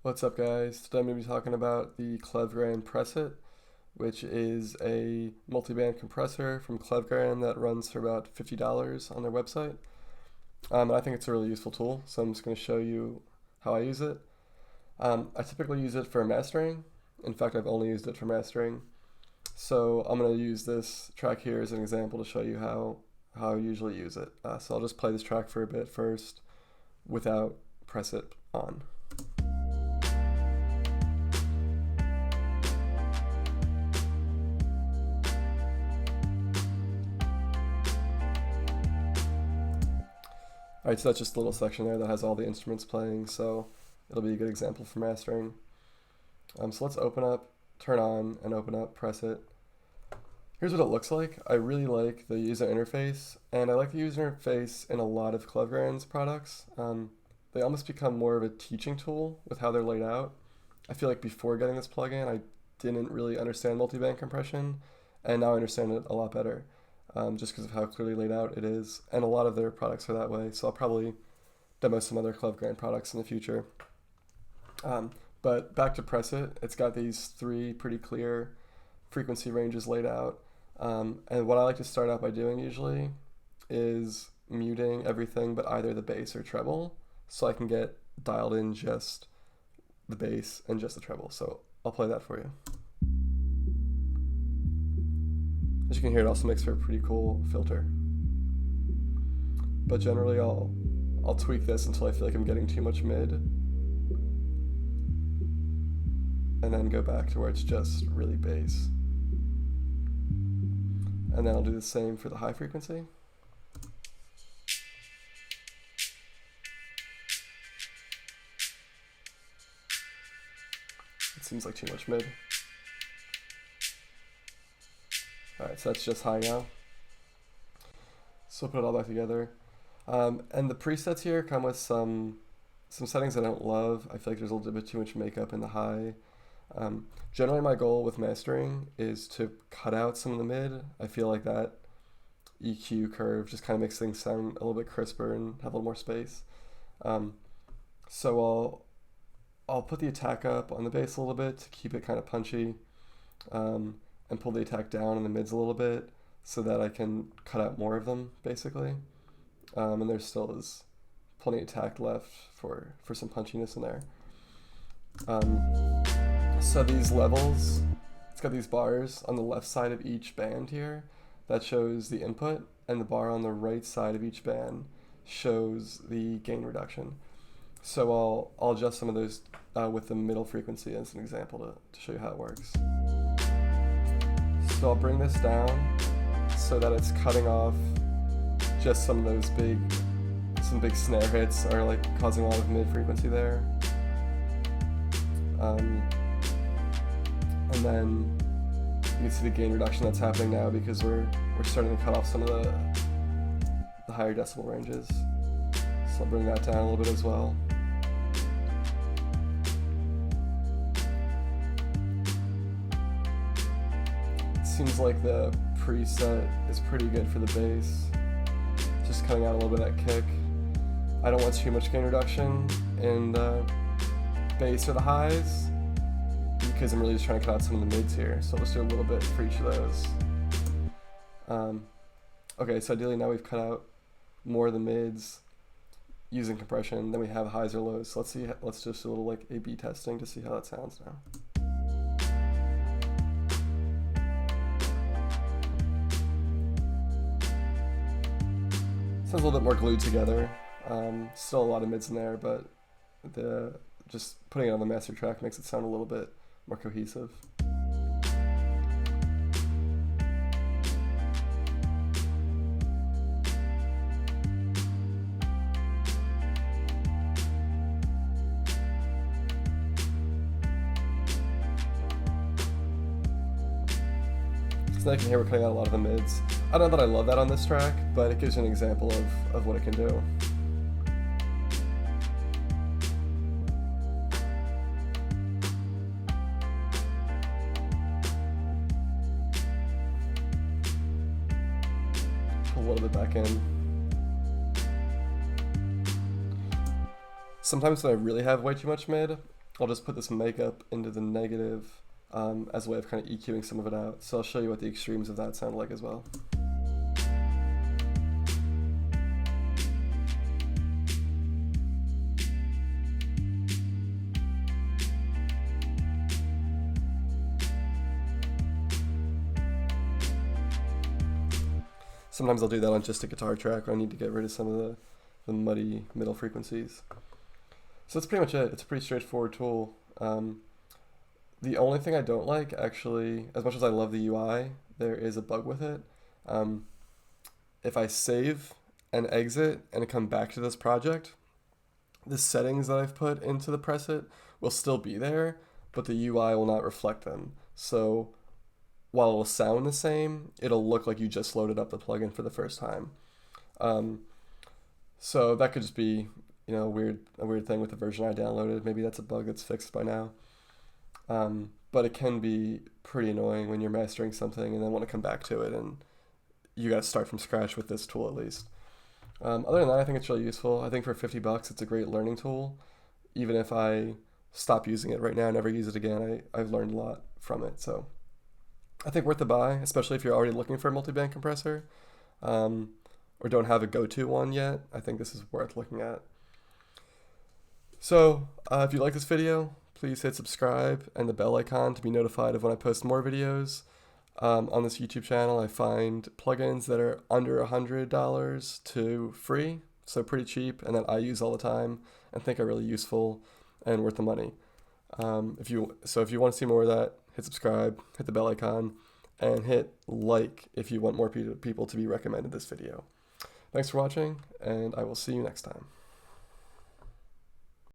What's up, guys? Today I'm going to be talking about the Klevgrand Pressit, which is a multi-band compressor from Klevgrand that runs for about $50 on their website. And I think it's a really useful tool, so I'm just going to show you how I use it. I typically use it for mastering. In fact, I've only used it for mastering. So I'm going to use this track here as an example to show you how I usually use it. So I'll just play this track for a bit first without Pressit on. Alright, so that's just a little section there that has all the instruments playing, so it'll be a good example for mastering. So let's turn on and open up Pressit. Here's what it looks like. I really like the user interface, and I like the user interface in a lot of Klevgrand's products. They almost become more of a teaching tool with how they're laid out. I feel like before getting this plugin, I didn't really understand multiband compression, and now I understand it a lot better. Just because of how clearly laid out it is, and a lot of their products are that way, so I'll probably demo some other Klevgrand products in the future. But back to Pressit, it's got these three pretty clear frequency ranges laid out, and what I like to start out by doing usually is muting everything but either the bass or treble, so I can get dialed in just the bass and just the treble. So I'll play that for you. As you can hear, it also makes for a pretty cool filter. But generally I'll tweak this until I feel like I'm getting too much mid, and then go back to where it's just really bass. And then I'll do the same for the high frequency. It seems like too much mid. Alright, so that's just high now. So put it all back together. And the presets here come with some settings I don't love. I feel like there's a little bit too much makeup in the high. Generally my goal with mastering is to cut out some of the mid. I feel like that EQ curve just kind of makes things sound a little bit crisper and have a little more space. So I'll put the attack up on the bass a little bit to keep it kind of punchy. And pull the attack down in the mids a little bit so that I can cut out more of them, basically. And there still is plenty of attack left for some punchiness in there. So these levels, it's got these bars on the left side of each band here that shows the input, and the bar on the right side of each band shows the gain reduction. So I'll adjust some of those with the middle frequency as an example to show you how it works. So I'll bring this down so that it's cutting off just some of those big snare hits are like causing a lot of mid frequency there. And then you can see the gain reduction that's happening now because we're starting to cut off some of the higher decibel ranges. So I'll bring that down a little bit as well. Seems like the preset is pretty good for the bass, just cutting out a little bit of that kick. I don't want too much gain reduction in the bass or the highs because I'm really just trying to cut out some of the mids here, so I'll just do a little bit for each of those. Okay, so ideally now we've cut out more of the mids using compression than we have highs or lows, so let's just do a little like A/B testing to see how that sounds now. Sounds a little bit more glued together. Still a lot of mids in there, but just putting it on the master track makes it sound a little bit more cohesive. So now you can hear we're cutting out a lot of the mids. I don't know that I love that on this track, but it gives you an example of what it can do. Pull a little bit back in. Sometimes when I really have way too much mid, I'll just put this makeup into the negative as a way of kind of EQing some of it out. So I'll show you what the extremes of that sound like as well. Sometimes I'll do that on just a guitar track when I need to get rid of some of the muddy middle frequencies. So that's pretty much it. It's a pretty straightforward tool. The only thing I don't like, actually, as much as I love the UI, there is a bug with it. If I save and exit and come back to this project, the settings that I've put into the preset will still be there, but the UI will not reflect them. So while it'll sound the same, it'll look like you just loaded up the plugin for the first time. So that could just be, you know, a weird thing with the version I downloaded. Maybe that's a bug that's fixed by now. But it can be pretty annoying when you're mastering something and then want to come back to it, and you got to start from scratch with this tool at least. Other than that, I think it's really useful. I think for $50, it's a great learning tool. Even if I stop using it right now and never use it again, I've learned a lot from it. So I think worth the buy, especially if you're already looking for a multi-band compressor or don't have a go-to one yet. I think this is worth looking at. So if you like this video, please hit subscribe and the bell icon to be notified of when I post more videos. On this YouTube channel, I find plugins that are under $100 to free, so pretty cheap, and that I use all the time and think are really useful and worth the money. If you want to see more of that, hit subscribe, hit the bell icon, and hit like if you want more people to be recommended this video. Thanks for watching, and I will see you next time.